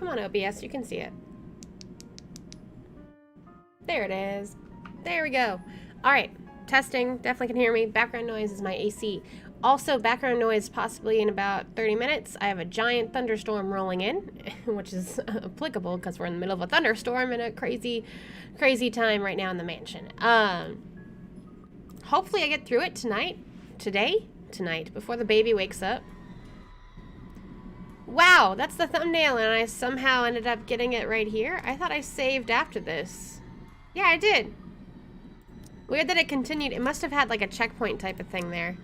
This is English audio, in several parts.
Come on, OBS, you can see it. There it is. There we go. All right, testing. Definitely can hear me. Background noise is my AC. Also, background noise possibly in about 30 minutes. I have a giant thunderstorm rolling in, which is applicable because we're in the middle of a thunderstorm and a crazy, crazy time right now in the mansion. Hopefully I get through it tonight. Tonight, before the baby wakes up. Wow, that's the thumbnail, and I somehow ended up getting it right here. I thought I saved after this. Yeah, I did. Weird that it continued. It must have had like a checkpoint type of thing there.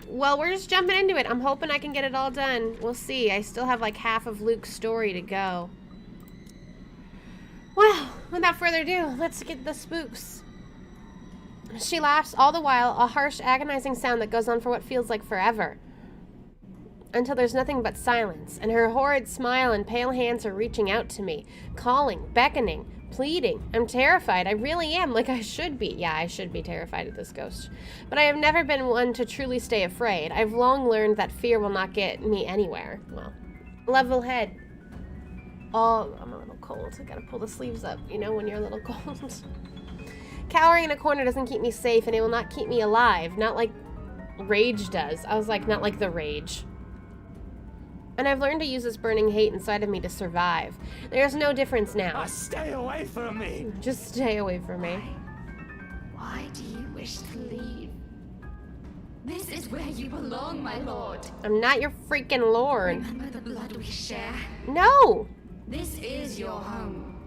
Well, we're just jumping into it. I'm hoping I can get it all done. We'll see. I still have like half of Luke's story to go. Well, without further ado, let's get the spooks. She laughs all the while, a harsh, agonizing sound that goes on for what feels like forever. Until there's nothing but silence, and her horrid smile and pale hands are reaching out to me, calling, beckoning, pleading. I'm terrified. I really am, like I should be. Yeah, I should be terrified of this ghost. But I have never been one to truly stay afraid. I've long learned that fear will not get me anywhere. Well, level head. Oh, I'm a little cold. I gotta pull the sleeves up, you know, when you're a little cold. Cowering in a corner doesn't keep me safe, and it will not keep me alive. Not like rage does. I was like, not like the rage. And I've learned to use this burning hate inside of me to survive. There's no difference now. Stay away from me! Just stay away from me. Why do you wish to leave? This is where you belong, my lord. I'm not your freaking lord. Remember the blood we share? No! This is your home.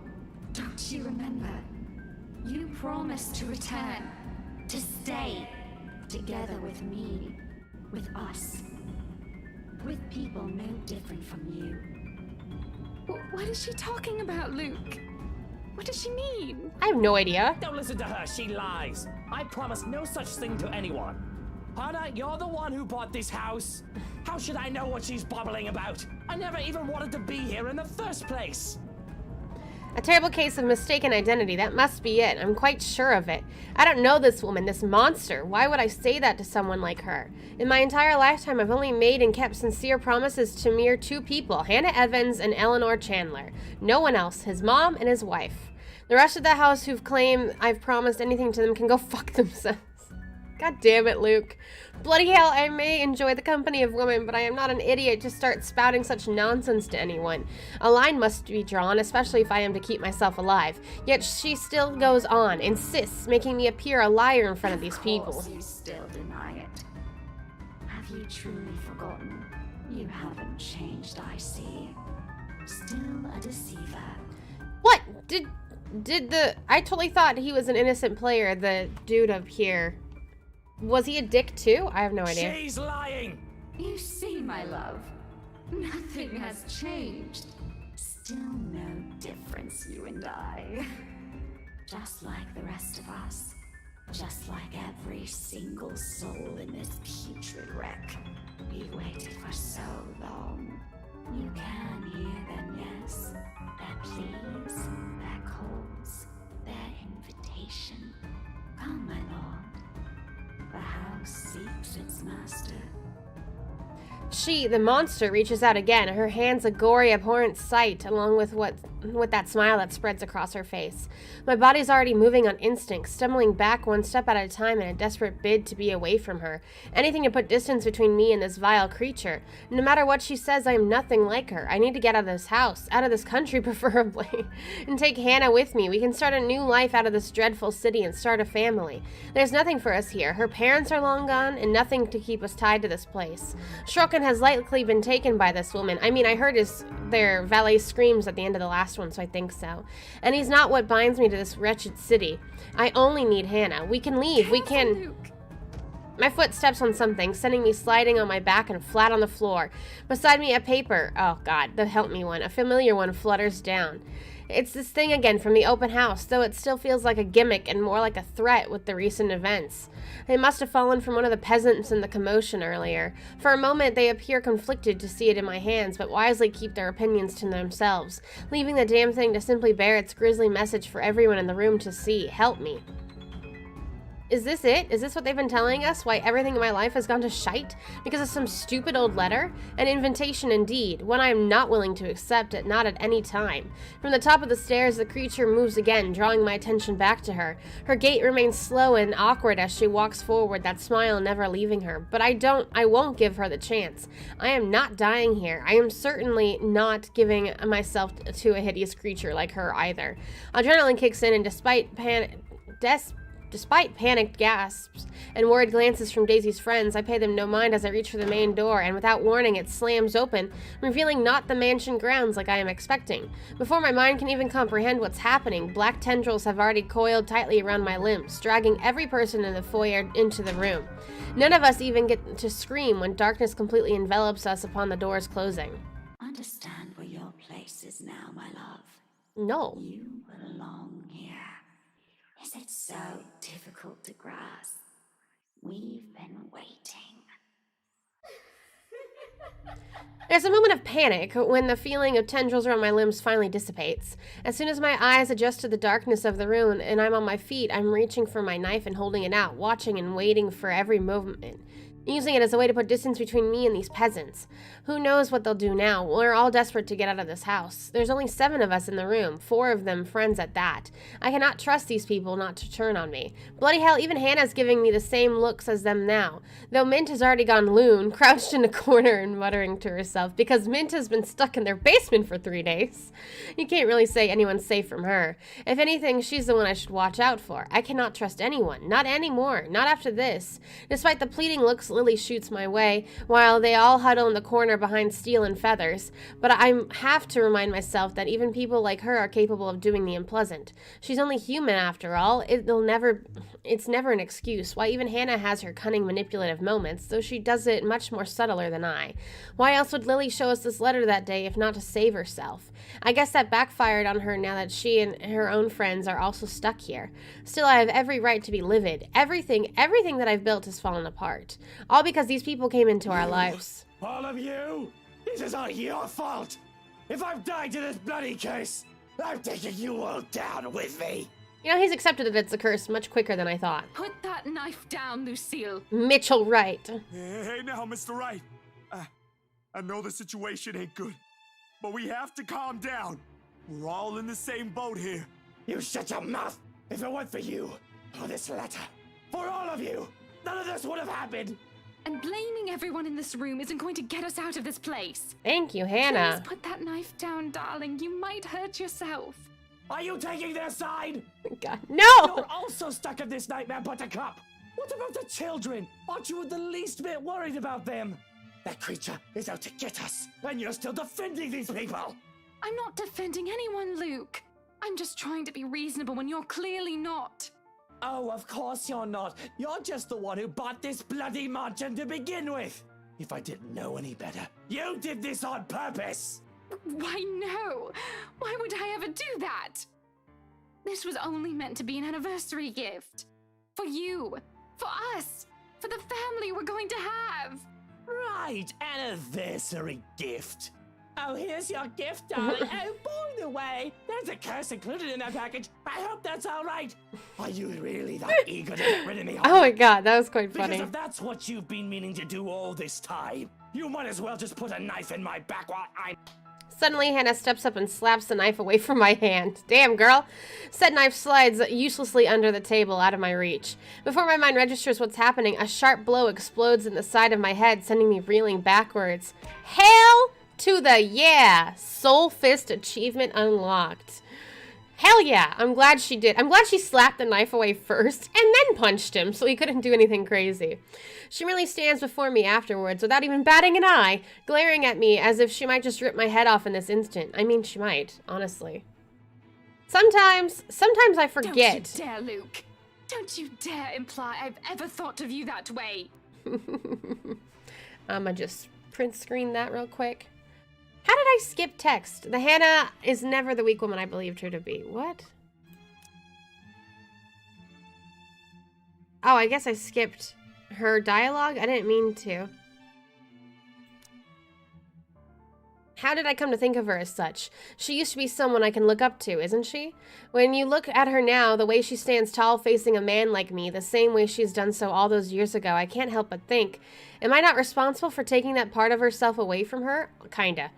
Don't you remember? You promised to return, to stay, together with me, with us. With people no different from you. What is she talking about, Luke? What does she mean? I have no idea. Don't listen to her, she lies. I promised no such thing to anyone. Hannah, you're the one who bought this house. How should I know what she's babbling about? I never even wanted to be here in the first place. A terrible case of mistaken identity. That must be it. I'm quite sure of it. I don't know this woman, this monster. Why would I say that to someone like her? In my entire lifetime, I've only made and kept sincere promises to mere two people, Hannah Evans and Eleanor Chandler. No one else, his mom and his wife. The rest of the house who've claimed I've promised anything to them can go fuck themselves. God damn it, Luke. Bloody hell, I may enjoy the company of women, but I am not an idiot to start spouting such nonsense to anyone. A line must be drawn, especially if I am to keep myself alive. Yet she still goes on, insists, making me appear a liar in front of these people. Of course you still deny it. Have you truly forgotten? You haven't changed, I see. Still a deceiver. What? Did the... I totally thought he was an innocent player, the dude up here. Was he a dick too? I have no idea. She's lying! You see, my love, nothing has changed. Still no difference, you and I. Just like the rest of us. Just like every single soul in this putrid wreck. We've waited for so long. You can hear them, yes? Their pleas, their calls, their invitation. Come, my lord. The house seeks its master. She, the monster, reaches out again, her hands a gory, abhorrent sight, along with that smile that spreads across her face. My body's already moving on instinct, stumbling back one step at a time in a desperate bid to be away from her. Anything to put distance between me and this vile creature. No matter what she says, I am nothing like her. I need to get out of this house, out of this country preferably, and take Hannah with me. We can start a new life out of this dreadful city and start a family. There's nothing for us here. Her parents are long gone, and nothing to keep us tied to this place. Shrokin has likely been taken by this woman. I mean, I heard their valet's screams at the end of the last one, so I think so. And he's not what binds me to this wretched city. I only need Hannah. We can leave. We can... Luke. My foot steps on something, sending me sliding on my back and flat on the floor. Beside me, a paper. Oh, God, the help me one. A familiar one flutters down. It's this thing again from the open house, though it still feels like a gimmick and more like a threat with the recent events. They must have fallen from one of the peasants in the commotion earlier. For a moment, they appear conflicted to see it in my hands, but wisely keep their opinions to themselves, leaving the damn thing to simply bear its grisly message for everyone in the room to see. Help me. Is this it? Is this what they've been telling us? Why everything in my life has gone to shite? Because of some stupid old letter? An invitation indeed, one I am not willing to accept, not at any time. From the top of the stairs, the creature moves again, drawing my attention back to her. Her gait remains slow and awkward as she walks forward, that smile never leaving her. But I won't give her the chance. I am not dying here. I am certainly not giving myself to a hideous creature like her either. Adrenaline kicks in, and despite panicked gasps and worried glances from Daisy's friends, I pay them no mind as I reach for the main door, and without warning it slams open, revealing not the mansion grounds like I am expecting. Before my mind can even comprehend what's happening, black tendrils have already coiled tightly around my limbs, dragging every person in the foyer into the room. None of us even get to scream when darkness completely envelops us upon the doors closing. Understand where your place is now, my love. No. You belong here. Is it so difficult to grasp? We've been waiting. There's a moment of panic when the feeling of tendrils around my limbs finally dissipates. As soon as my eyes adjust to the darkness of the room and I'm on my feet, I'm reaching for my knife and holding it out, watching and waiting for every movement, using it as a way to put distance between me and these peasants. Who knows what they'll do now? We're all desperate to get out of this house. There's only 7 of us in the room, 4 of them friends at that. I cannot trust these people not to turn on me. Bloody hell, even Hannah's giving me the same looks as them now. Though Mint has already gone loon, crouched in a corner and muttering to herself, because Mint has been stuck in their basement for 3 days. You can't really say anyone's safe from her. If anything, she's the one I should watch out for. I cannot trust anyone. Not anymore. Not after this. Despite the pleading looks Lily shoots my way, while they all huddle in the corner behind steel and feathers. But I have to remind myself that even people like her are capable of doing the unpleasant. She's only human after all. It's never an excuse. Why even Hannah has her cunning manipulative moments, though she does it much more subtler than I. Why else would Lily show us this letter that day if not to save herself? I guess that backfired on her now that she and her own friends are also stuck here. Still, I have every right to be livid. Everything that I've built has fallen apart. All because these people came into our lives. All of you! This is all your fault! If I've died to this bloody curse, I'm taking you all down with me! You know, he's accepted that it's a curse much quicker than I thought. Put that knife down, Lucille. Mitchell Wright. Hey now, Mr. Wright. I know the situation ain't good, but we have to calm down. We're all in the same boat here. You shut your mouth! If it weren't for you, for this letter, for all of you, none of this would have happened! And blaming everyone in this room isn't going to get us out of this place. Thank you, Hannah. Please put that knife down, darling. You might hurt yourself. Are you taking their side? God, no! You're also stuck in this nightmare, Buttercup! What about the children? Aren't you the least bit worried about them? That creature is out to get us, and you're still defending these people! I'm not defending anyone, Luke. I'm just trying to be reasonable when you're clearly not. Oh, of course you're not. You're just the one who bought this bloody mansion to begin with. If I didn't know any better, you did this on purpose! Why, no. Why would I ever do that? This was only meant to be an anniversary gift. For you. For us. For the family we're going to have. Right, anniversary gift. Oh, here's your gift, darling. Oh, by the way, there's a curse included in that package. I hope that's all right. Are you really that eager to get rid of me? Oh my god, that was quite funny. Because if that's what you've been meaning to do all this time, you might as well just put a knife in my back while I'm... Suddenly, Hannah steps up and slaps the knife away from my hand. Damn, girl. Said knife slides uselessly under the table, out of my reach. Before my mind registers what's happening, a sharp blow explodes in the side of my head, sending me reeling backwards. Hell to the yeah! Soul Fist achievement unlocked. Hell yeah! I'm glad she did. I'm glad she slapped the knife away first and then punched him so he couldn't do anything crazy. She really stands before me afterwards without even batting an eye, glaring at me as if she might just rip my head off in this instant. I mean, she might, honestly. Sometimes I forget. Don't you dare, Luke. Don't you dare imply I've ever thought of you that way. I'ma just print screen that real quick. How did I skip text? The Hannah is never the weak woman I believed her to be. What? Oh, I guess I skipped her dialogue. I didn't mean to. How did I come to think of her as such? She used to be someone I can look up to, isn't she? When you look at her now, the way she stands tall facing a man like me, the same way she's done so all those years ago, I can't help but think, am I not responsible for taking that part of herself away from her? Kinda.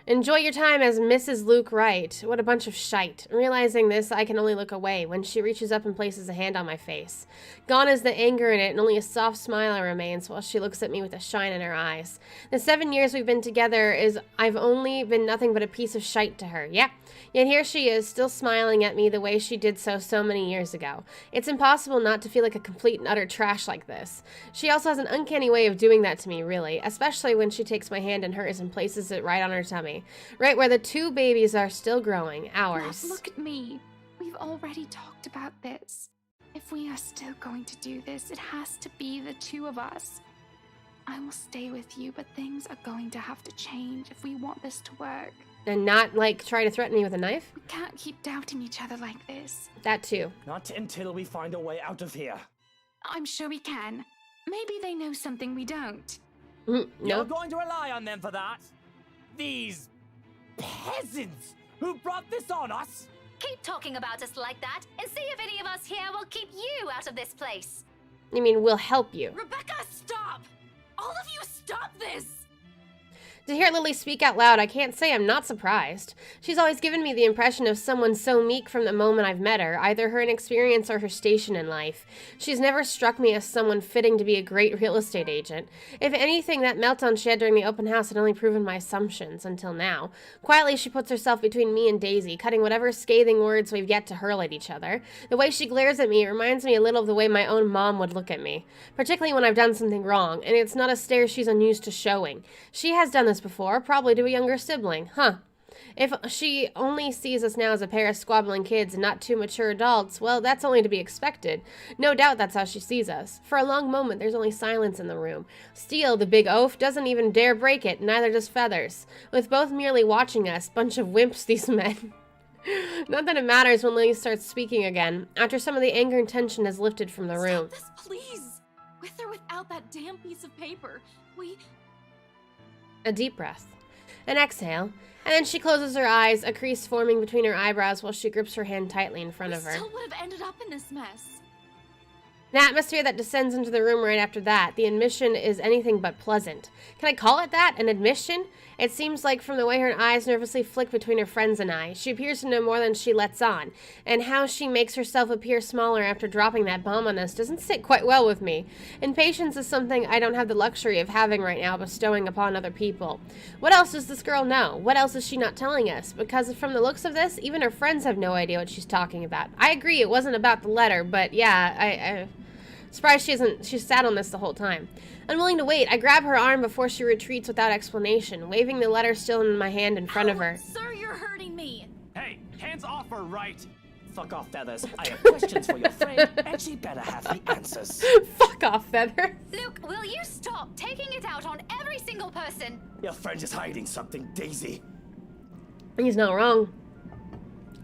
Enjoy your time as Mrs. Luke Wright. What a bunch of shite. Realizing this, I can only look away when she reaches up and places a hand on my face. Gone is the anger in it, and only a soft smile remains while she looks at me with a shine in her eyes. The 7 years we've been together I've only been nothing but a piece of shite to her. Yeah. Yet here she is, still smiling at me the way she did so many years ago. It's impossible not to feel like a complete and utter trash like this. She also has an uncanny way of doing that to me, really, especially when she takes my hand in hers and places it right on her tummy. Right where the 2 babies are still growing, ours. Love, look at me. We've already talked about this. If we are still going to do this, it has to be the 2 of us. I will stay with you, but things are going to have to change if we want this to work. And not, like, try to threaten me with a knife? We can't keep doubting each other like this. That too. Not until we find a way out of here. I'm sure we can. Maybe they know something we don't. No. You're going to rely on them for that? These peasants who brought this on us? Keep talking about us like that and see if any of us here will keep you out of this place. I mean, we'll help you. Rebecca, stop! All of you stop this! To hear Lily speak out loud, I can't say I'm not surprised. She's always given me the impression of someone so meek from the moment I've met her, either her inexperience or her station in life. She's never struck me as someone fitting to be a great real estate agent. If anything, that meltdown she had during the open house had only proven my assumptions, until now. Quietly, she puts herself between me and Daisy, cutting whatever scathing words we've yet to hurl at each other. The way she glares at me reminds me a little of the way my own mom would look at me, particularly when I've done something wrong, and it's not a stare she's unused to showing. She has done this before, probably to a younger sibling, huh? If she only sees us now as a pair of squabbling kids and not 2 mature adults, well, that's only to be expected. No doubt that's how she sees us. For a long moment, there's only silence in the room. Steel, the big oaf, doesn't even dare break it, neither does Feathers. With both merely watching us, bunch of wimps, these men. Not that it matters when Lily starts speaking again, after some of the anger and tension has lifted from the room. Stop this, please! With or without that damn piece of paper, A deep breath. An exhale. And then she closes her eyes, a crease forming between her eyebrows while she grips her hand tightly in front of her. still would have ended up in this mess. The atmosphere that descends into the room right after that, the admission is anything but pleasant. Can I call it that? An admission? It seems like from the way her eyes nervously flick between her friends and I, she appears to know more than she lets on, and how she makes herself appear smaller after dropping that bomb on us doesn't sit quite well with me. Impatience is something I don't have the luxury of having right now bestowing upon other people. What else does this girl know? What else is she not telling us? Because from the looks of this, even her friends have no idea what she's talking about. I agree it wasn't about the letter, but yeah, I surprised she's sat on this the whole time. Unwilling to wait, I grab her arm before she retreats without explanation, waving the letter still in my hand in front of her. Sir, you're hurting me! Hey, hands off her, right? Fuck off, Feathers. I have questions for your friend, and she better have the answers. Fuck off, Feather. Luke, will you stop taking it out on every single person? Your friend is hiding something, Daisy. He's not wrong.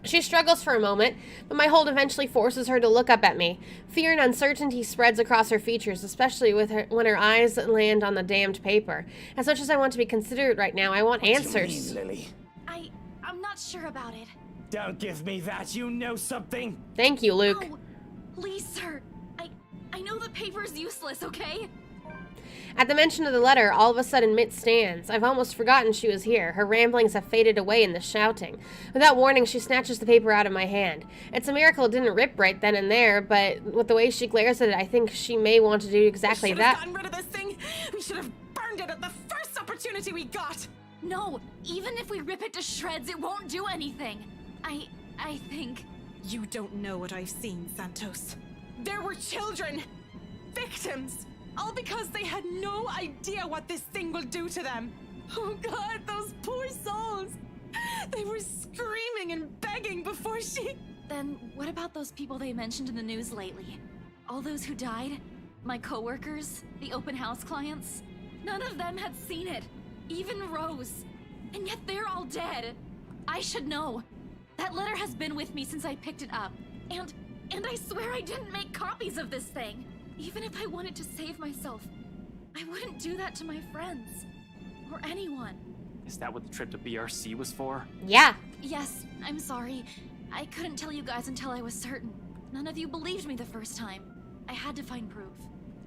She struggles for a moment, but my hold eventually forces her to look up at me. Fear and uncertainty spreads across her features, especially when her eyes land on the damned paper. As much as I want to be considerate right now, I want answers. You mean, Lily? I'm not sure about it. Don't give me that. You know something. Thank you, Luke. No, please, sir. I know the paper's useless, okay? At the mention of the letter, all of a sudden Mitt stands. I've almost forgotten she was here. Her ramblings have faded away in the shouting. Without warning, she snatches the paper out of my hand. It's a miracle it didn't rip right then and there, but with the way she glares at it, I think she may want to do exactly that. We should have gotten rid of this thing. We should have burned it at the first opportunity we got. No, even if we rip it to shreds, it won't do anything. I think... You don't know what I've seen, Santos. There were children! Victims! All because they had no idea what this thing will do to them. Oh God, those poor souls! They were screaming and begging before she... Then what about those people they mentioned in the news lately? All those who died? My coworkers? The open house clients? None of them had seen it. Even Rose. And yet they're all dead. I should know. That letter has been with me since I picked it up. And I swear I didn't make copies of this thing. Even if I wanted to save myself, I wouldn't do that to my friends. Or anyone. Is that what the trip to BRC was for? Yeah. Yes, I'm sorry. I couldn't tell you guys until I was certain. None of you believed me the first time. I had to find proof.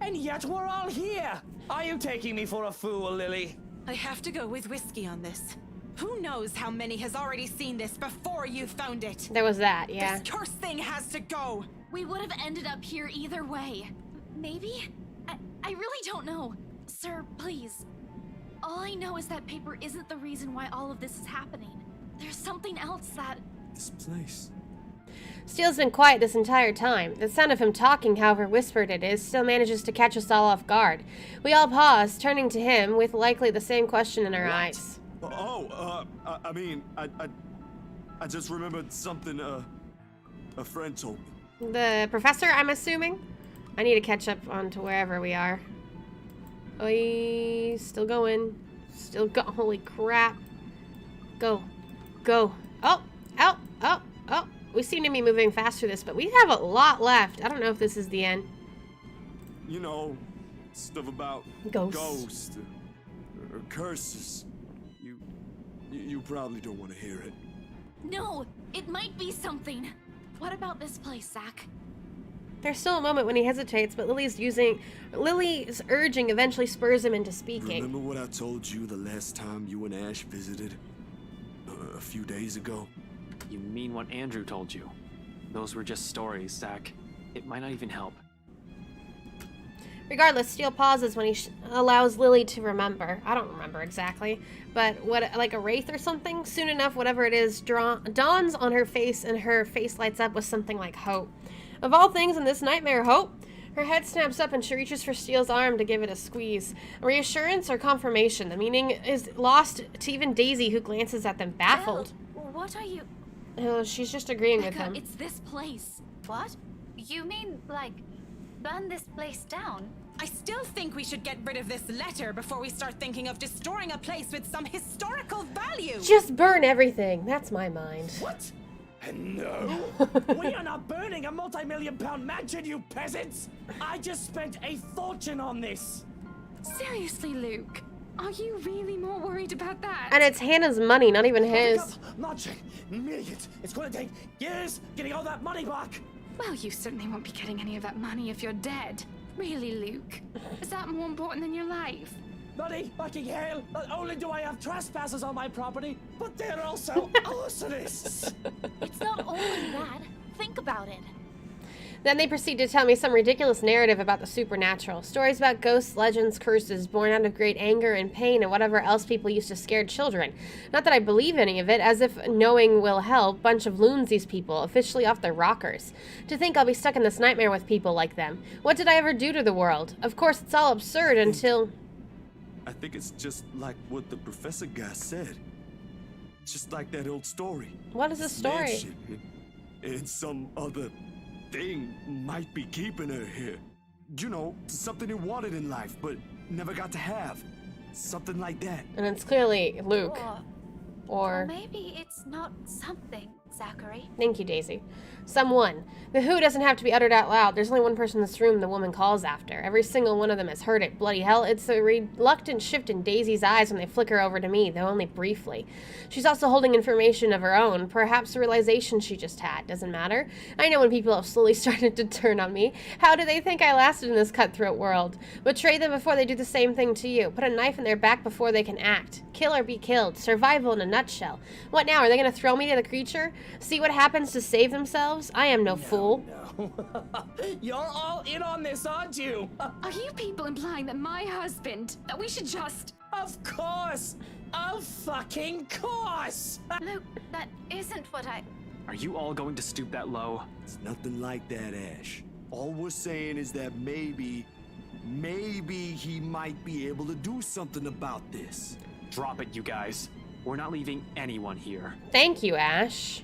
And yet we're all here! Are you taking me for a fool, Lily? I have to go with whiskey on this. Who knows how many has already seen this before you found it? There was that, yeah. This cursed thing has to go! We would have ended up here either way. Maybe? I really don't know. Sir, please. All I know is that paper isn't the reason why all of this is happening. There's something else that... This place. Steele's been quiet this entire time. The sound of him talking, however whispered it is, still manages to catch us all off guard. We all pause, turning to him with likely the same question in our eyes. I just remembered something, a friend told me. The professor, I'm assuming? I need to catch up on to wherever we are. Oi, still going. Still go. Holy crap. Go. Go. Oh, oh, oh, oh. We seem to be moving fast through this, but we have a lot left. I don't know if this is the end. You know, stuff about ghosts or curses. You probably don't want to hear it. No, it might be something. What about this place, Zach? There's still a moment when he hesitates, but Lily's urging eventually spurs him into speaking. Remember what I told you the last time you and Ash visited? A few days ago? You mean what Andrew told you? Those were just stories, Zach. It might not even help. Regardless, Steele pauses when he allows Lily to remember. I don't remember exactly, but what, like a wraith or something? Soon enough, whatever it is, dawns on her face, and her face lights up with something like hope. Of all things in this nightmare, hope? Her head snaps up and she reaches for Steele's arm to give it a squeeze. Reassurance or confirmation? The meaning is lost to even Daisy, who glances at them baffled. Well, what are you... Oh, she's just agreeing with Becca, him. it's this place. What? You mean, like, burn this place down? I still think we should get rid of this letter before we start thinking of destroying a place with some historical value. Just burn everything. That's my mind. What? No! We are not burning a multi-million-pound mansion, you peasants! I just spent a fortune on this! Seriously, Luke. Are you really more worried about that? And it's Hannah's money, not even his. Magic! Millions! It's gonna take years getting all that money back! Well, you certainly won't be getting any of that money if you're dead. Really, Luke? Is that more important than your life? Bloody fucking hell! Not only do I have trespassers on my property, but they're also arsonists! It's not only that. Think about it. Then they proceed to tell me some ridiculous narrative about the supernatural. Stories about ghosts, legends, curses, born out of great anger and pain and whatever else people used to scare children. Not that I believe any of it, as if knowing will help. Bunch of loons, these people, officially off their rockers. To think I'll be stuck in this nightmare with people like them. What did I ever do to the world? Of course, it's all absurd until... I think it's just like what the professor guy said. Just like that old story. What is the story? Mansion and some other thing might be keeping her here. You know, something he wanted in life, but never got to have. Something like that. And it's clearly Luke. Or... maybe it's not something, Zachary. Thank you, Daisy. Someone. The who doesn't have to be uttered out loud. There's only one person in this room the woman calls after. Every single one of them has heard it. Bloody hell, it's a reluctant shift in Daisy's eyes when they flicker over to me, though only briefly. She's also holding information of her own. Perhaps a realization she just had. Doesn't matter. I know when people have slowly started to turn on me. How do they think I lasted in this cutthroat world? Betray them before they do the same thing to you. Put a knife in their back before they can act. Kill or be killed. Survival in a nutshell. What now? Are they going to throw me to the creature? See what happens to save themselves? I am no fool. No. You're all in on this, aren't you? Are you people implying that my husband, that we should just... Of course! Of fucking course! Luke, that isn't what I... Are you all going to stoop that low? It's nothing like that, Ash. All we're saying is that maybe he might be able to do something about this. Drop it, you guys. We're not leaving anyone here. Thank you, Ash.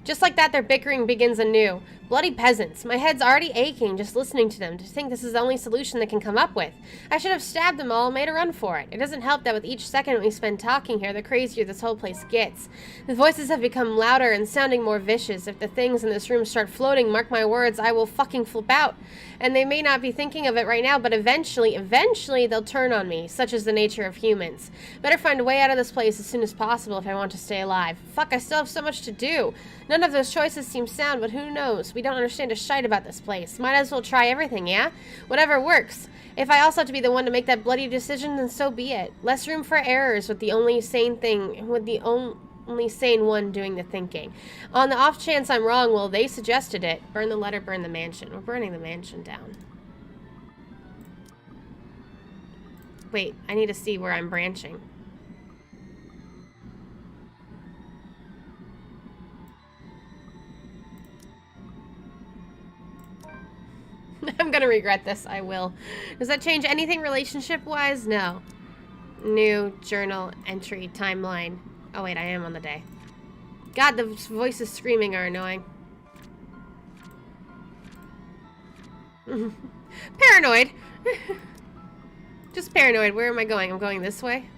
Just like that, their bickering begins anew. Bloody peasants. My head's already aching just listening to them, to think this is the only solution they can come up with. I should have stabbed them all and made a run for it. It doesn't help that with each second we spend talking here, the crazier this whole place gets. The voices have become louder and sounding more vicious. If the things in this room start floating, mark my words, I will fucking flip out. And they may not be thinking of it right now, but eventually they'll turn on me. Such is the nature of humans. Better find a way out of this place as soon as possible if I want to stay alive. Fuck, I still have so much to do. None of those choices seem sound, but who knows? We don't understand a shite about this place. Might as well try everything, yeah? Whatever works. If I also have to be the one to make that bloody decision, then so be it. Less room for errors with the only sane one doing the thinking. On the off chance I'm wrong, well, they suggested it. Burn the letter, burn the mansion. We're burning the mansion down. Wait, I need to see where I'm branching. I'm gonna regret this, I will. Does that change anything relationship-wise? No. New journal entry timeline. Oh wait, I am on the day. God, the voices screaming are annoying. Paranoid. Just paranoid. Where am I going? I'm going this way.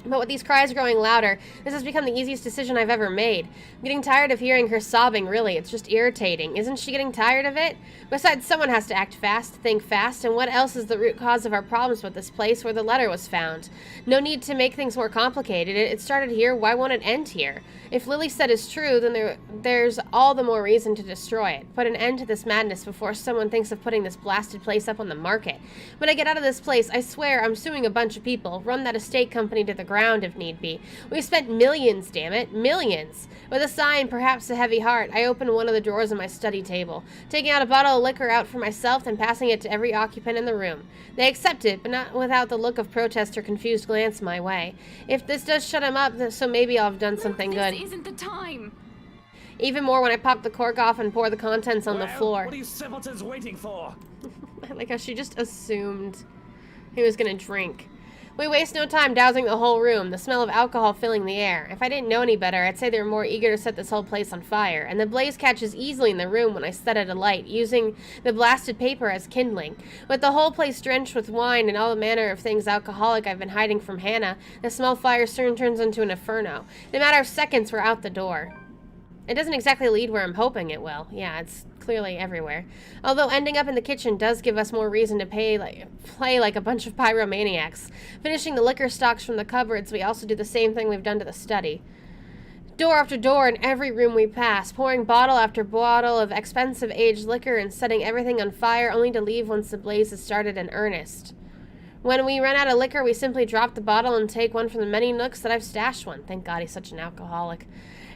But with these cries growing louder, this has become the easiest decision I've ever made. I'm getting tired of hearing her sobbing, really. It's just irritating. Isn't she getting tired of it? Besides, someone has to act fast, think fast, and what else is the root cause of our problems with this place where the letter was found? No need to make things more complicated. It started here. Why won't it end here? If Lily said is true, then there's all the more reason to destroy it. Put an end to this madness before someone thinks of putting this blasted place up on the market. When I get out of this place, I swear I'm suing a bunch of people. Run that estate company to the ground if need be. We've spent millions, damn it. Millions. With a sigh and perhaps a heavy heart, I open one of the drawers on my study table, taking out a bottle of liquor out for myself and passing it to every occupant in the room. They accept it, but not without the look of protest or confused glance my way. If this does shut him up, so maybe I'll have done something good. This isn't the time. Even more when I pop the cork off and pour the contents on the floor. What are you simpletons waiting for? I like how she just assumed he was gonna drink. We waste no time dousing the whole room, the smell of alcohol filling the air. If I didn't know any better, I'd say they were more eager to set this whole place on fire, and the blaze catches easily in the room when I set it alight, using the blasted paper as kindling. With the whole place drenched with wine and all the manner of things alcoholic I've been hiding from Hannah, the small fire soon turns into an inferno. In a matter of seconds, we're out the door. It doesn't exactly lead where I'm hoping it will. Yeah, it's clearly everywhere. Although ending up in the kitchen does give us more reason to play like a bunch of pyromaniacs. Finishing the liquor stocks from the cupboards, we also do the same thing we've done to the study. Door after door in every room we pass, pouring bottle after bottle of expensive aged liquor and setting everything on fire only to leave once the blaze has started in earnest. When we run out of liquor, we simply drop the bottle and take one from the many nooks that I've stashed one. Thank God he's such an alcoholic.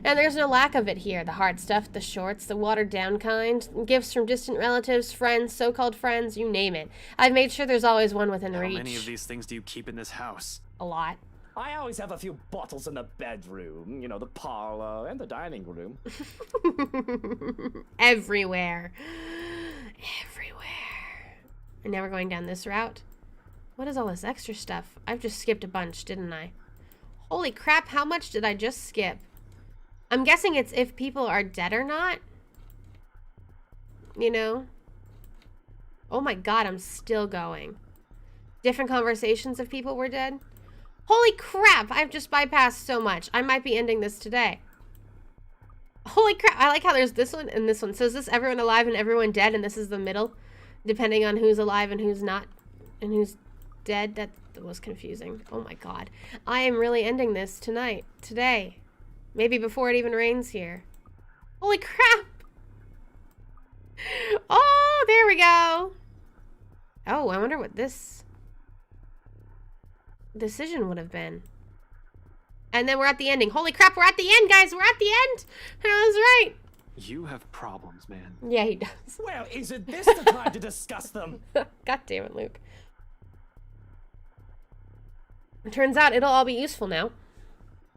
And there's no lack of it here. The hard stuff, the shorts, the watered-down kind, gifts from distant relatives, friends, so-called friends, you name it. I've made sure there's always one within reach. How many of these things do you keep in this house? A lot. I always have a few bottles in the bedroom, you know, the parlor, and the dining room. Everywhere. And now we're going down this route. What is all this extra stuff? I've just skipped a bunch, didn't I? Holy crap, how much did I just skip? I'm guessing it's if people are dead or not. You know? Oh my God, I'm still going. Different conversations if people were dead. Holy crap, I've just bypassed so much. I might be ending this today. Holy crap, I like how there's this one and this one. So is this everyone alive and everyone dead and this is the middle? Depending on who's alive and who's not and who's dead? That was confusing. Oh my God. I am really ending this tonight. Today. Maybe before it even rains here. Holy crap! Oh, there we go. Oh, I wonder what this decision would have been. And then we're at the ending. Holy crap, we're at the end, guys! We're at the end! I was right! You have problems, man. Yeah, he does. Well, isn't this the time to discuss them? God damn it, Luke. It turns out it'll all be useful now.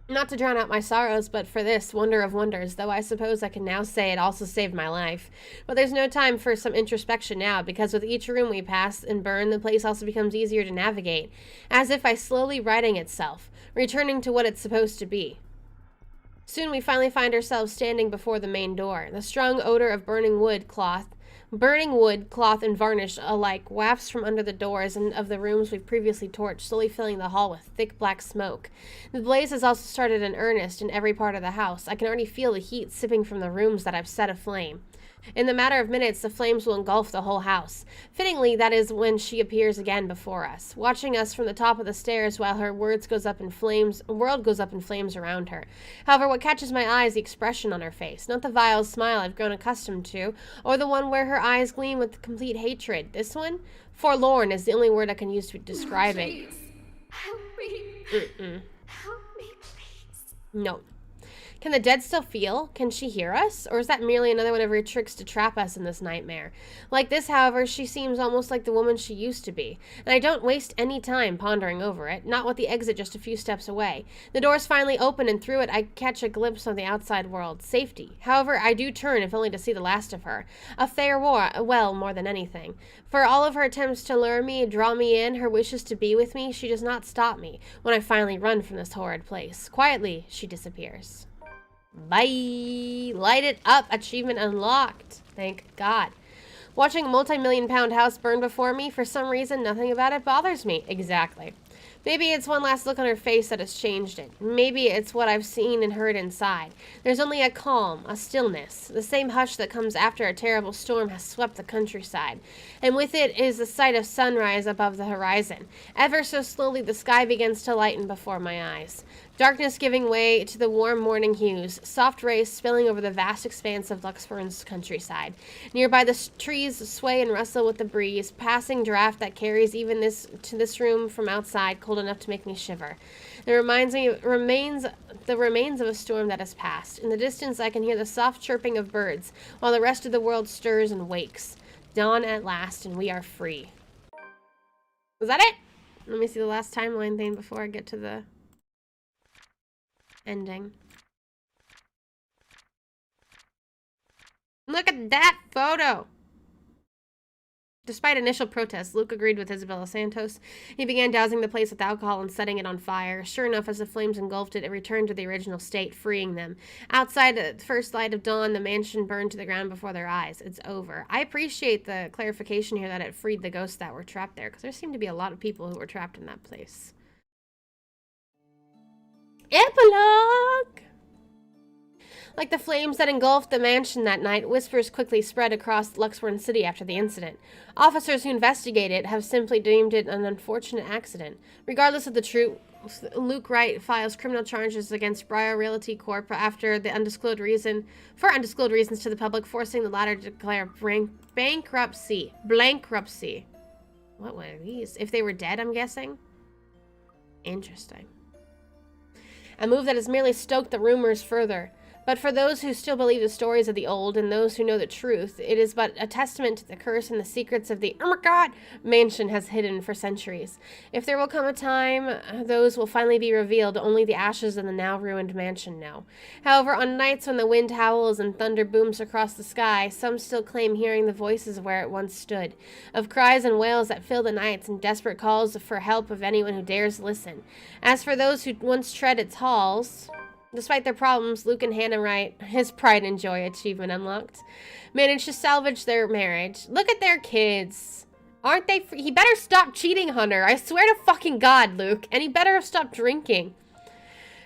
Not to drown out my sorrows, but for this wonder of wonders, though I suppose I can now say it also saved my life. But there's no time for some introspection now, because with each room we pass and burn, the place also becomes easier to navigate, as if by slowly righting itself, returning to what it's supposed to be. Soon we finally find ourselves standing before the main door. The strong odor of burning wood, cloth, and varnish alike wafts from under the doors and of the rooms we've previously torched, slowly filling the hall with thick black smoke. The blaze has also started in earnest in every part of the house. I can already feel the heat sipping from the rooms that I've set aflame. In the matter of minutes, the flames will engulf the whole house. Fittingly, that is when she appears again before us, watching us from the top of the stairs while her world goes up in flames around her. However, what catches my eye is the expression on her face, not the vile smile I've grown accustomed to, or the one where her eyes gleam with complete hatred. This one? Forlorn is the only word I can use to describe it. Please, help me. Help me, please. No. Can the dead still feel? Can she hear us? Or is that merely another one of her tricks to trap us in this nightmare? Like this, however, she seems almost like the woman she used to be. And I don't waste any time pondering over it, not with the exit just a few steps away. The doors finally open, and through it I catch a glimpse of the outside world. Safety. However, I do turn, if only to see the last of her. A fair well, more than anything. For all of her attempts to lure me, draw me in, her wishes to be with me, she does not stop me when I finally run from this horrid place. Quietly, she disappears. Bye! Light it up! Achievement unlocked. Thank God. Watching a multi-million-pound house burn before me, for some reason, nothing about it bothers me. Exactly. Maybe it's one last look on her face that has changed it. Maybe it's what I've seen and heard inside. There's only a calm, a stillness, the same hush that comes after a terrible storm has swept the countryside. And with it is the sight of sunrise above the horizon. Ever so slowly the sky begins to lighten before my eyes. Darkness giving way to the warm morning hues, soft rays spilling over the vast expanse of Luxford's countryside. Nearby the trees sway and rustle with the breeze, passing draft that carries even to this room from outside, cold enough to make me shiver. It reminds me the remains of a storm that has passed. In the distance I can hear the soft chirping of birds, while the rest of the world stirs and wakes. Dawn at last, and we are free. Was that it? Let me see the last timeline thing before I get to the ending. Look at that photo! Despite initial protests, Luke agreed with Isabella Santos. He began dousing the place with alcohol and setting it on fire. Sure enough, as the flames engulfed it, it returned to the original state, freeing them. Outside, at the first light of dawn, the mansion burned to the ground before their eyes. It's over. I appreciate the clarification here that it freed the ghosts that were trapped there, because there seemed to be a lot of people who were trapped in that place. Epilogue! Like the flames that engulfed the mansion that night, whispers quickly spread across Luxford City after the incident. Officers who investigate it have simply deemed it an unfortunate accident. Regardless of the truth, Luke Wright files criminal charges against Briar Realty Corp. After the undisclosed reasons to the public, forcing the latter to declare bankruptcy. What were these? If they were dead, I'm guessing? Interesting. A move that has merely stoked the rumors further. But for those who still believe the stories of the old and those who know the truth, it is but a testament to the curse and the secrets of the oh my god mansion has hidden for centuries. If there will come a time, those will finally be revealed, only the ashes of the now ruined mansion know. However, on nights when the wind howls and thunder booms across the sky, some still claim hearing the voices of where it once stood, of cries and wails that fill the nights and desperate calls for help of anyone who dares listen. As for those who once tread its halls, despite their problems, Luke and Hannah Wright, his pride and joy achievement unlocked, managed to salvage their marriage. Look at their kids. Aren't they free? He better stop cheating on her. I swear to fucking God, Luke. And he better have stopped drinking.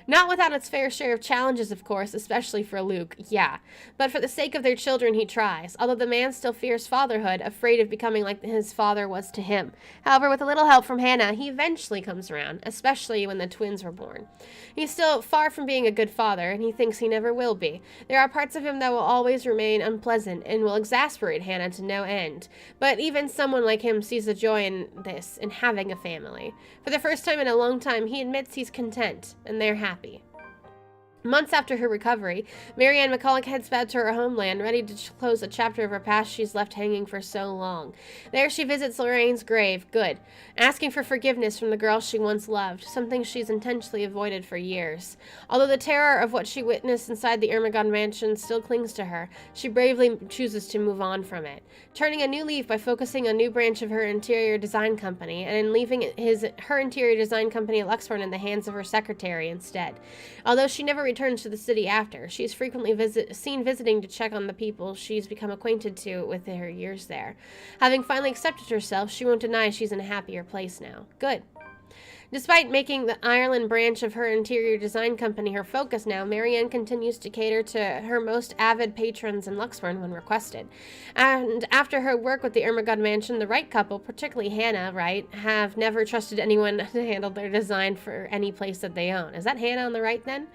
Not without its fair share of challenges, of course, especially for Luke, yeah. But for the sake of their children, he tries, although the man still fears fatherhood, afraid of becoming like his father was to him. However, with a little help from Hannah, he eventually comes around, especially when the twins were born. He's still far from being a good father, and he thinks he never will be. There are parts of him that will always remain unpleasant and will exasperate Hannah to no end. But even someone like him sees the joy in this, in having a family. For the first time in a long time, he admits he's content, and they're happy. Months after her recovery, Marianne McCulloch heads back to her homeland, ready to close a chapter of her past she's left hanging for so long. There she visits Lorraine's grave, good, asking for forgiveness from the girl she once loved, something she's intentionally avoided for years. Although the terror of what she witnessed inside the Ermengarde mansion still clings to her, she bravely chooses to move on from it, turning a new leaf by focusing a new branch of her interior design company, and in leaving her interior design company at Luxford in the hands of her secretary instead. Although she never returns to the city after. She's frequently seen visiting to check on the people she's become acquainted to with her years there. Having finally accepted herself, she won't deny she's in a happier place now. Good. Despite making the Ireland branch of her interior design company her focus now, Marianne continues to cater to her most avid patrons in Luxburn when requested. And after her work with the Ermengarde Mansion, the Wright couple, particularly Hannah Wright, have never trusted anyone to handle their design for any place that they own. Is that Hannah on the right then?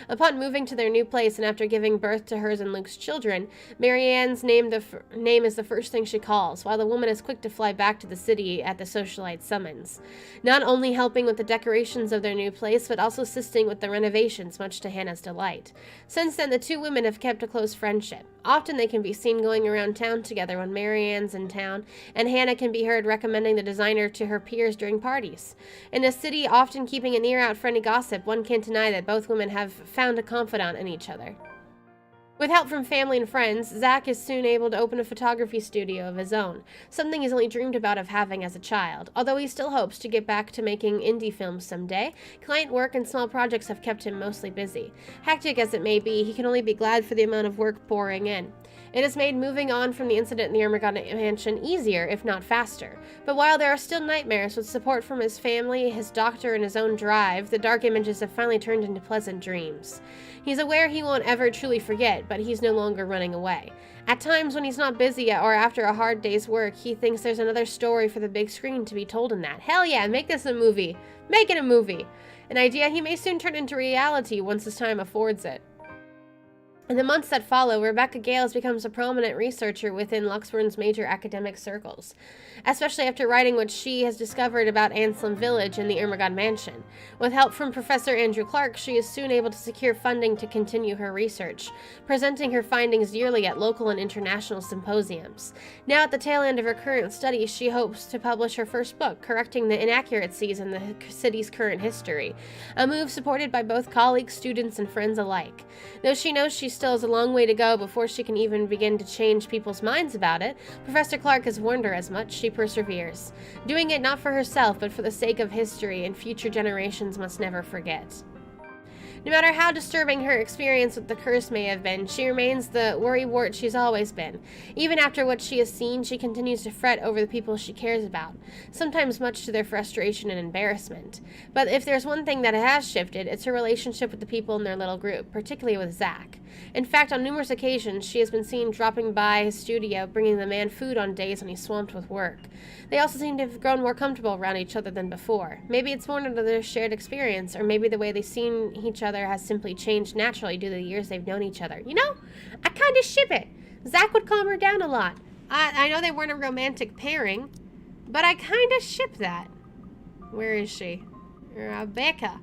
Upon moving to their new place and after giving birth to hers and Luke's children, Marianne's name is the first thing she calls, while the woman is quick to fly back to the city at the socialite summons. Not only helping with the decorations of their new place, but also assisting with the renovations, much to Hannah's delight. Since then, the two women have kept a close friendship. Often they can be seen going around town together when Marianne's in town, and Hannah can be heard recommending the designer to her peers during parties. In the city, often keeping an ear out for any gossip, one can't deny that both women have found a confidant in each other. With help from family and friends, Zach is soon able to open a photography studio of his own, something he's only dreamed about of having as a child. Although he still hopes to get back to making indie films someday, client work and small projects have kept him mostly busy. Hectic as it may be, he can only be glad for the amount of work pouring in. It has made moving on from the incident in the Ermengarde Mansion easier, if not faster. But while there are still nightmares, with support from his family, his doctor, and his own drive, the dark images have finally turned into pleasant dreams. He's aware he won't ever truly forget, but he's no longer running away. At times when he's not busy or after a hard day's work, he thinks there's another story for the big screen to be told in that. Hell yeah, make this a movie. Make it a movie. An idea he may soon turn into reality once his time affords it. In the months that follow, Rebecca Gales becomes a prominent researcher within Luxburn's major academic circles, especially after writing what she has discovered about Anselm Village and the Ermengarde Mansion. With help from Professor Andrew Clark, she is soon able to secure funding to continue her research, presenting her findings yearly at local and international symposiums. Now at the tail end of her current studies, she hopes to publish her first book, correcting the inaccuracies in the city's current history, a move supported by both colleagues, students, and friends alike. Though she knows she still has a long way to go before she can even begin to change people's minds about it, Professor Clark has warned her as much. She perseveres, doing it not for herself, but for the sake of history, and future generations must never forget. No matter how disturbing her experience with the curse may have been, she remains the worrywart she's always been. Even after what she has seen, she continues to fret over the people she cares about, sometimes much to their frustration and embarrassment. But if there's one thing that has shifted, it's her relationship with the people in their little group, particularly with Zach. In fact, on numerous occasions, she has been seen dropping by his studio, bringing the man food on days when he's swamped with work. They also seem to have grown more comfortable around each other than before. Maybe it's born out of their shared experience, or maybe the way they've seen each other has simply changed naturally due to the years they've known each other. You know, I kind of ship it. Zach would calm her down a lot. I know they weren't a romantic pairing, but I kind of ship that. Where is she? Rebecca.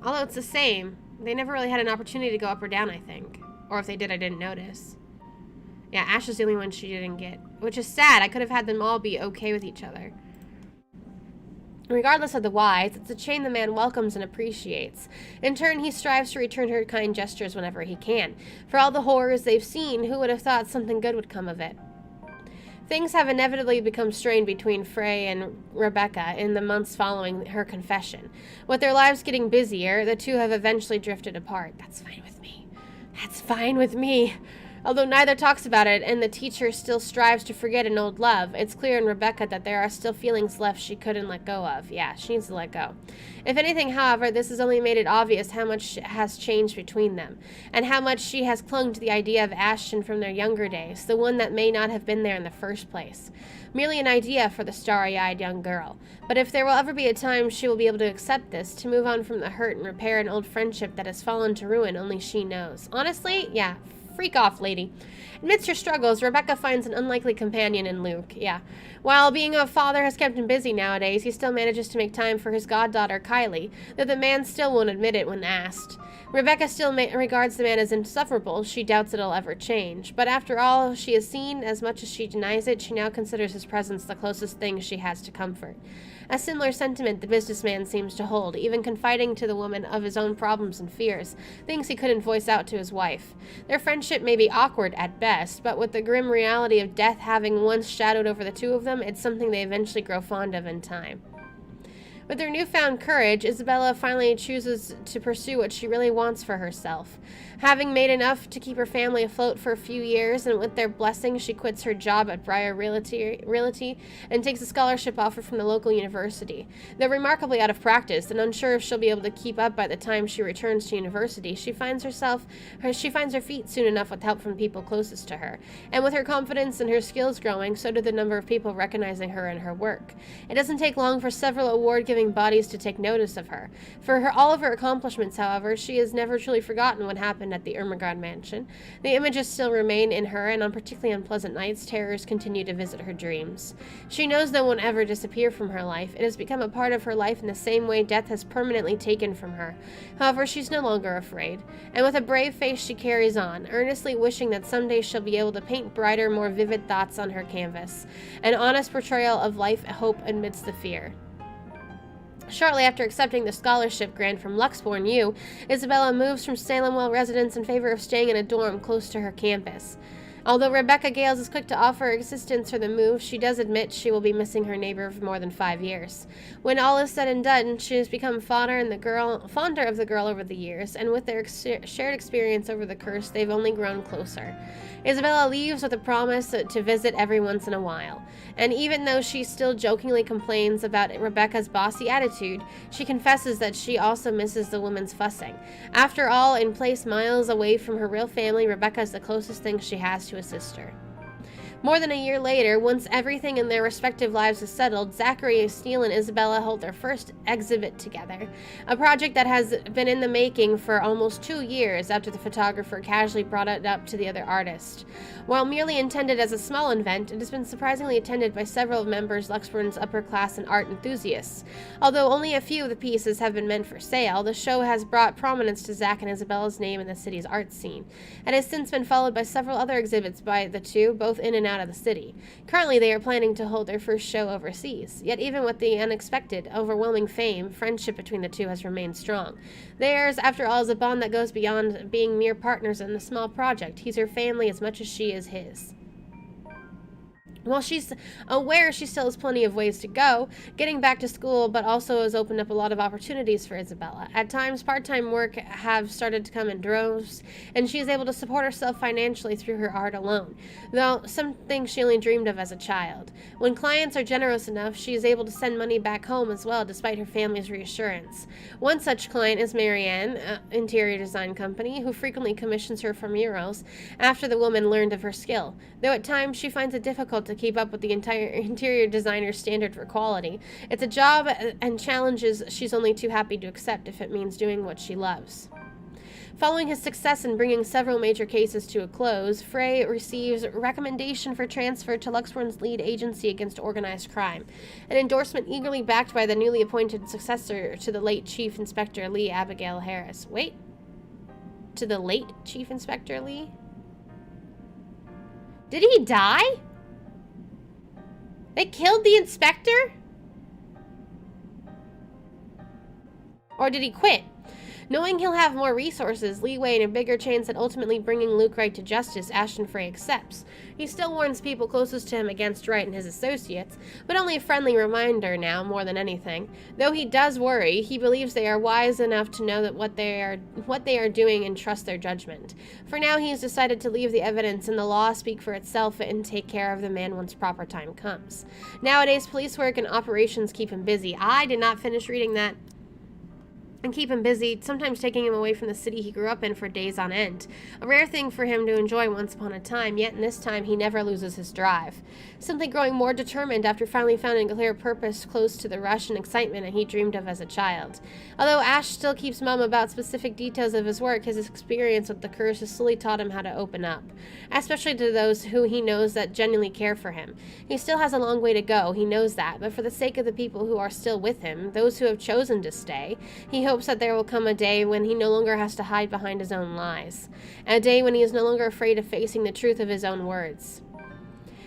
Although it's the same. They never really had an opportunity to go up or down, I think. Or if they did, I didn't notice. Yeah, Ash is the only one she didn't get. Which is sad. I could have had them all be okay with each other. Regardless of the whys, it's a chain the man welcomes and appreciates. In turn, he strives to return her kind gestures whenever he can. For all the horrors they've seen, who would have thought something good would come of it? Things have inevitably become strained between Frey and Rebecca in the months following her confession. With their lives getting busier, the two have eventually drifted apart. That's fine with me. That's fine with me. Although neither talks about it, and the teacher still strives to forget an old love, it's clear in Rebecca that there are still feelings left she couldn't let go of. Yeah, she needs to let go. If anything, however, this has only made it obvious how much has changed between them, and how much she has clung to the idea of Ashton from their younger days, the one that may not have been there in the first place. Merely an idea for the starry-eyed young girl. But if there will ever be a time she will be able to accept this, to move on from the hurt and repair an old friendship that has fallen to ruin, only she knows. Honestly, yeah. Freak off, lady. Amidst her struggles, Rebecca finds an unlikely companion in Luke. Yeah. While being a father has kept him busy nowadays, he still manages to make time for his goddaughter, Kylie, though the man still won't admit it when asked. Rebecca still regards the man as insufferable. She doubts it'll ever change. But after all she has seen, as much as she denies it, she now considers his presence the closest thing she has to comfort. A similar sentiment the businessman seems to hold, even confiding to the woman of his own problems and fears, things he couldn't voice out to his wife. Their friendship may be awkward at best, but with the grim reality of death having once shadowed over the two of them, it's something they eventually grow fond of in time. With her newfound courage, Isabella finally chooses to pursue what she really wants for herself. Having made enough to keep her family afloat for a few years, and with their blessing, she quits her job at Briar Realty and takes a scholarship offer from the local university. Though remarkably out of practice and unsure if she'll be able to keep up by the time she returns to university, she finds her feet soon enough with help from people closest to her. And with her confidence and her skills growing, so did the number of people recognizing her and her work. It doesn't take long for several award-giving bodies to take notice of her. For all of her accomplishments, however, she has never truly forgotten what happened at the Ermengarde mansion. The images still remain in her, and on particularly unpleasant nights, terrors continue to visit her dreams. She knows they won't ever disappear from her life. It has become a part of her life in the same way death has permanently taken from her. However, she's no longer afraid, and with a brave face she carries on, earnestly wishing that someday she'll be able to paint brighter, more vivid thoughts on her canvas. An honest portrayal of life, hope amidst the fear. Shortly after accepting the scholarship grant from Luxborn U, Isabella moves from Salemwell residence in favor of staying in a dorm close to her campus. Although Rebecca Gales is quick to offer assistance for the move, she does admit she will be missing her neighbor for more than 5 years. When all is said and done, she has become fonder of the girl over the years, and with their shared experience over the curse, they've only grown closer. Isabella leaves with a promise to visit every once in a while. And even though she still jokingly complains about Rebecca's bossy attitude, she confesses that she also misses the woman's fussing. After all, in place miles away from her real family, Rebecca is the closest thing she has to a sister. More than a year later, once everything in their respective lives is settled, Zachary Steele and Isabella hold their first exhibit together, a project that has been in the making for almost 2 years after the photographer casually brought it up to the other artist. While merely intended as a small event, it has been surprisingly attended by several members of Luxborn's upper class and art enthusiasts. Although only a few of the pieces have been meant for sale, the show has brought prominence to Zach and Isabella's name in the city's art scene. It has since been followed by several other exhibits by the two, both in and out of the city. Currently, they are planning to hold their first show overseas. Yet even with the unexpected, overwhelming fame, friendship between the two has remained strong. Theirs, after all, is a bond that goes beyond being mere partners in a small project. He's her family as much as she is his. While she's aware she still has plenty of ways to go, getting back to school but also has opened up a lot of opportunities for Isabella. At times, part-time work have started to come in droves, and she is able to support herself financially through her art alone, though something she only dreamed of as a child. When clients are generous enough, she is able to send money back home as well, despite her family's reassurance. One such client is Marianne, an interior design company, who frequently commissions her for murals after the woman learned of her skill, though at times she finds it difficult to keep up with the entire interior designer's standard for quality. It's a job and challenges she's only too happy to accept if it means doing what she loves. Following his success in bringing several major cases to a close, Frey receives recommendation for transfer to Luxborn's lead agency against organized crime, an endorsement eagerly backed by the newly appointed successor to the late Chief Inspector Lee, Abigail Harris. Wait? To the late Chief Inspector Lee? Did he die? They killed the inspector? Or did he quit? Knowing he'll have more resources, leeway, and a bigger chance at ultimately bringing Luke Wright to justice, Ashton Frey accepts. He still warns people closest to him against Wright and his associates, but only a friendly reminder now more than anything. Though he does worry, he believes they are wise enough to know that what they are doing and trust their judgment. For now, he has decided to leave the evidence and the law speak for itself and take care of the man once proper time comes. Nowadays, police work and operations keep him busy. I did not finish reading that. And keep him busy, sometimes taking him away from the city he grew up in for days on end. A rare thing for him to enjoy once upon a time, yet in this time he never loses his drive. Simply growing more determined after finally finding a clear purpose close to the rush and excitement that he dreamed of as a child. Although Ash still keeps mum about specific details of his work, his experience with the curse has slowly taught him how to open up, especially to those who he knows that genuinely care for him. He still has a long way to go, he knows that, but for the sake of the people who are still with him, those who have chosen to stay, he hopes that there will come a day when he no longer has to hide behind his own lies. A day when he is no longer afraid of facing the truth of his own words.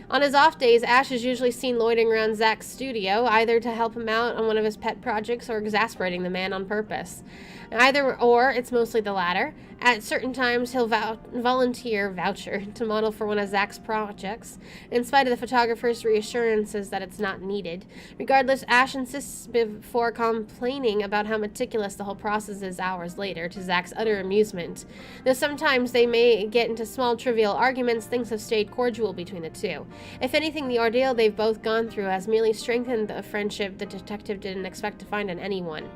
On his off days, Ash is usually seen loitering around Zach's studio, either to help him out on one of his pet projects or exasperating the man on purpose. Either or, it's mostly the latter. At certain times, he'll volunteer voucher to model for one of Zach's projects, in spite of the photographer's reassurances that it's not needed. Regardless, Ash insists before complaining about how meticulous the whole process is hours later, to Zach's utter amusement. Though sometimes they may get into small trivial arguments, things have stayed cordial between the two. If anything, the ordeal they've both gone through has merely strengthened the friendship the detective didn't expect to find in anyone.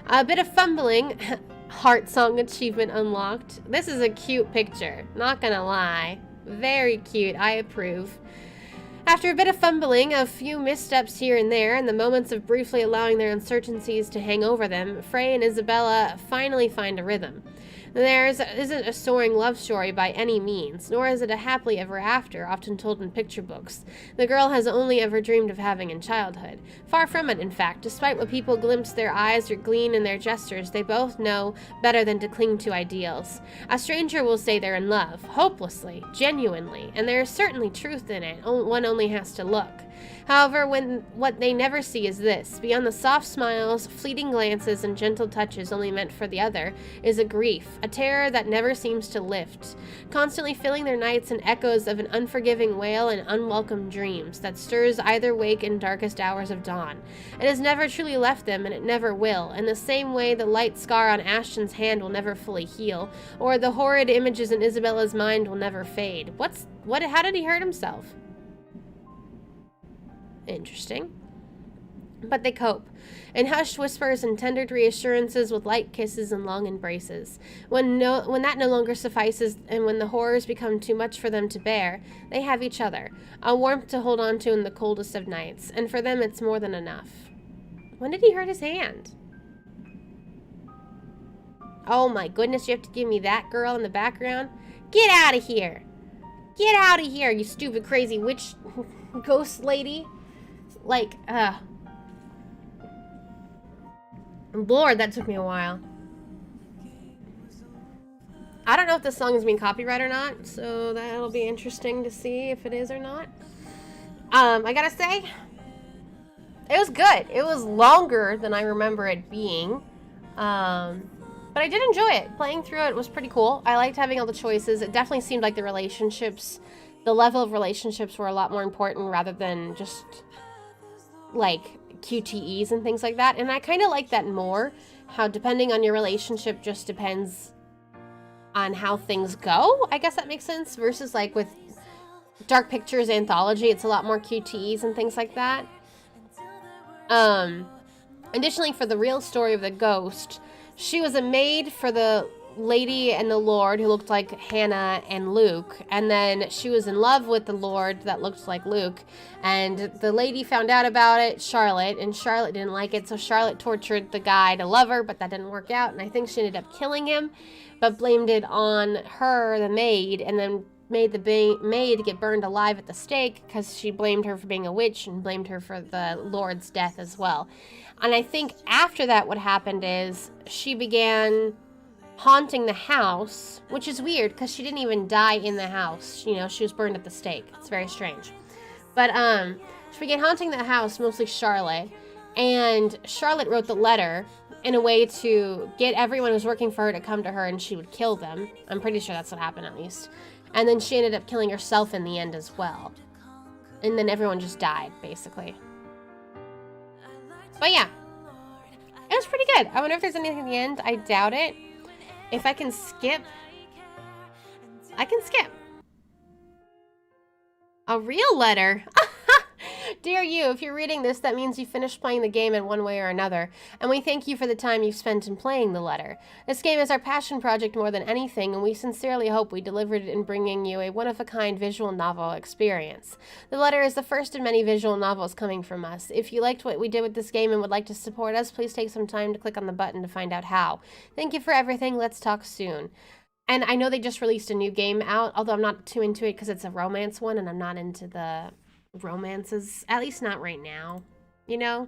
A bit of fumbling. Heart song achievement unlocked. This is a cute picture, not gonna lie. Very cute, I approve. After a bit of fumbling, a few missteps here and there, and the moments of briefly allowing their uncertainties to hang over them, Frey and Isabella finally find a rhythm. Theirs isn't a soaring love story by any means, nor is it a happily ever after, often told in picture books. The girl has only ever dreamed of having in childhood. Far from it, in fact. Despite what people glimpse their eyes or glean in their gestures, they both know better than to cling to ideals. A stranger will say they're in love, hopelessly, genuinely, and there is certainly truth in it. One only has to look. However, what they never see is this. Beyond the soft smiles, fleeting glances, and gentle touches only meant for the other, is a grief, a terror that never seems to lift, constantly filling their nights in echoes of an unforgiving wail and unwelcome dreams that stirs either wake in darkest hours of dawn. It has never truly left them, and it never will, in the same way the light scar on Ashton's hand will never fully heal, or the horrid images in Isabella's mind will never fade. How did he hurt himself? Interesting. But they cope, in hushed whispers and tender reassurances, with light kisses and long embraces. When that no longer suffices, and when the horrors become too much for them to bear, they have each other, a warmth to hold on to in the coldest of nights, and for them it's more than enough. When did he hurt his hand? Oh my goodness, you have to give me that girl in the background? Get out of here! Get out of here, you stupid crazy witch ghost lady! Like, Lord, that took me a while. I don't know if this song is being copyrighted or not, so that'll be interesting to see if it is or not. I gotta say, it was good. It was longer than I remember it being. But I did enjoy it. Playing through it was pretty cool. I liked having all the choices. It definitely seemed like the level of relationships were a lot more important rather than just like QTEs and things like that. And I kind of like that more, how depending on your relationship just depends on how things go. I guess that makes sense. Versus like with Dark Pictures Anthology, it's a lot more QTEs and things like that. Additionally, for the real story of the ghost, she was a maid for the lady and the lord who looked like Hannah and Luke, and then she was in love with the lord that looked like Luke, and the lady found out about it, Charlotte, and Charlotte didn't like it, so Charlotte tortured the guy to love her, but that didn't work out, and I think she ended up killing him, but blamed it on her, the maid, and then made the maid get burned alive at the stake because she blamed her for being a witch and blamed her for the lord's death as well. And I think after that what happened is she began haunting the house, which is weird because she didn't even die in the house. You know, she was burned at the stake. It's very strange. But she began haunting the house, mostly Charlotte, and Charlotte wrote the letter in a way to get everyone who was working for her to come to her, and she would kill them. I'm pretty sure that's what happened, at least. And then she ended up killing herself in the end as well. And then everyone just died, basically. But yeah, it was pretty good. I wonder if there's anything at the end. I doubt it. If I can skip, I can skip. A real letter. Dear you, if you're reading this, that means you finished playing the game in one way or another, and we thank you for the time you've spent in playing the letter. This game is our passion project more than anything, and we sincerely hope we delivered it in bringing you a one-of-a-kind visual novel experience. The letter is the first of many visual novels coming from us. If you liked what we did with this game and would like to support us, please take some time to click on the button to find out how. Thank you for everything. Let's talk soon. And I know they just released a new game out, although I'm not too into it because it's a romance one, and I'm not into the romances, at least not right now, you know?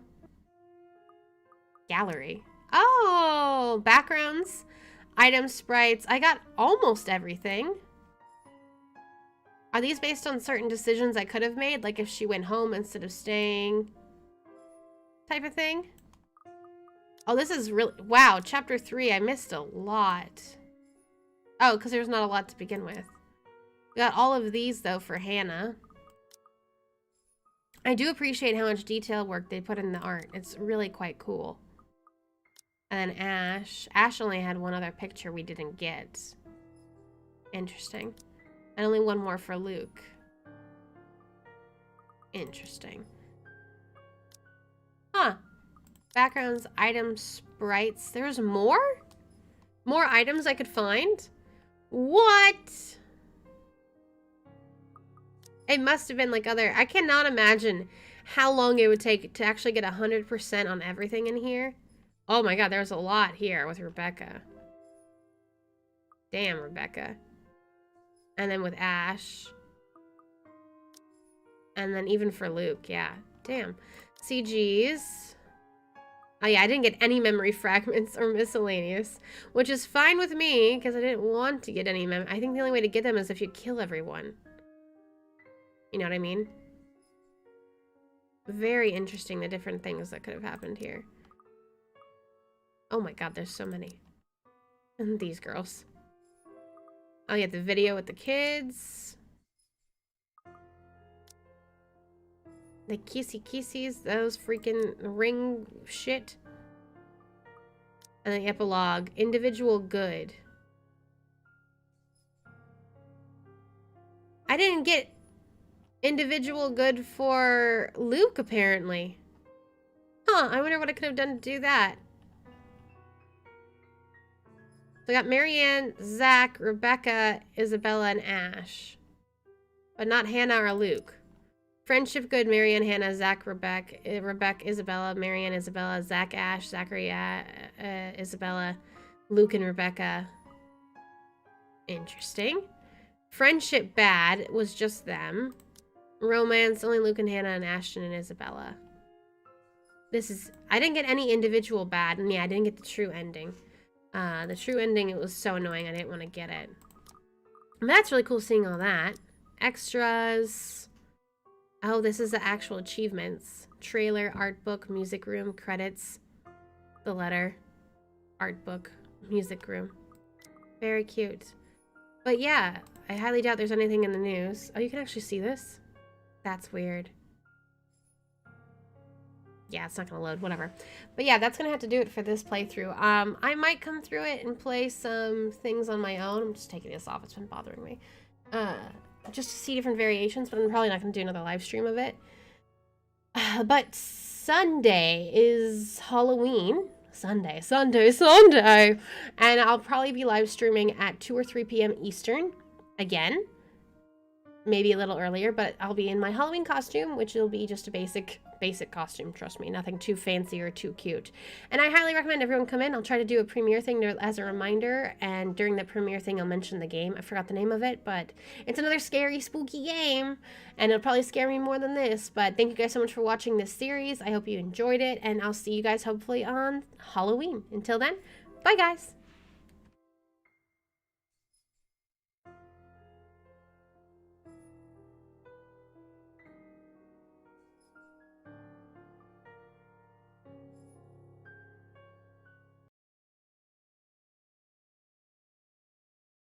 Gallery. Oh, backgrounds, items, sprites. I got almost everything. Are these based on certain decisions I could have made? Like if she went home instead of staying? Type of thing? Oh, this is really... Wow, chapter 3. I missed a lot. Oh, because there's not a lot to begin with. We got all of these, though, for Hannah. I do appreciate how much detail work they put in the art. It's really quite cool. And then Ash. Ash only had one other picture we didn't get. Interesting. And only one more for Luke. Interesting. Huh. Backgrounds, items, sprites. There's more? More items I could find? What? It must have been like other... I cannot imagine how long it would take to actually get 100% on everything in here. Oh my god, there's a lot here with Rebecca. Damn, Rebecca. And then with Ash. And then even for Luke, yeah. Damn. CGs. Oh yeah, I didn't get any memory fragments or miscellaneous, which is fine with me because I didn't want to get any I think the only way to get them is if you kill everyone. You know what I mean? Very interesting, the different things that could have happened here. Oh my god, there's so many. And these girls. Oh yeah, the video with the kids. The kissies, those freaking ring shit. And the epilogue, individual good. I didn't get individual good for Luke, apparently. Huh, I wonder what I could have done to do that. So I got Marianne, Zach, Rebecca, Isabella, and Ash. But not Hannah or Luke. Friendship good, Marianne, Hannah, Zach, Rebecca, Isabella, Marianne, Isabella, Zach, Ash, Zachary, Isabella, Luke, and Rebecca. Interesting. Friendship bad was just them. Romance, only Luke and Hannah, and Ashton and Isabella. This is... I didn't get any individual bad, and yeah, I didn't get the true ending. The true ending, it was so annoying, I didn't want to get it. And that's really cool seeing all that. Extras... Oh, this is the actual achievements. Trailer, art book, music room, credits, the letter, art book, music room. Very cute. But yeah, I highly doubt there's anything in the news. Oh, you can actually see this? That's weird. Yeah, it's not gonna load, whatever. But yeah, that's gonna have to do it for this playthrough. I might come through it and play some things on my own. I'm just taking this off, it's been bothering me. Just to see different variations, but I'm probably not going to do another live stream of it. But Sunday is Halloween. Sunday. And I'll probably be live streaming at 2 or 3 p.m. Eastern. Again. Maybe a little earlier, but I'll be in my Halloween costume, which will be just a basic costume, trust me. Nothing too fancy or too cute. And I highly recommend everyone come in. I'll try to do a premiere thing as a reminder, and during the premiere thing, I'll mention the game. I forgot the name of it, but it's another scary, spooky game, and it'll probably scare me more than this. But thank you guys so much for watching this series. I hope you enjoyed it, and I'll see you guys hopefully on Halloween. Until then, bye guys!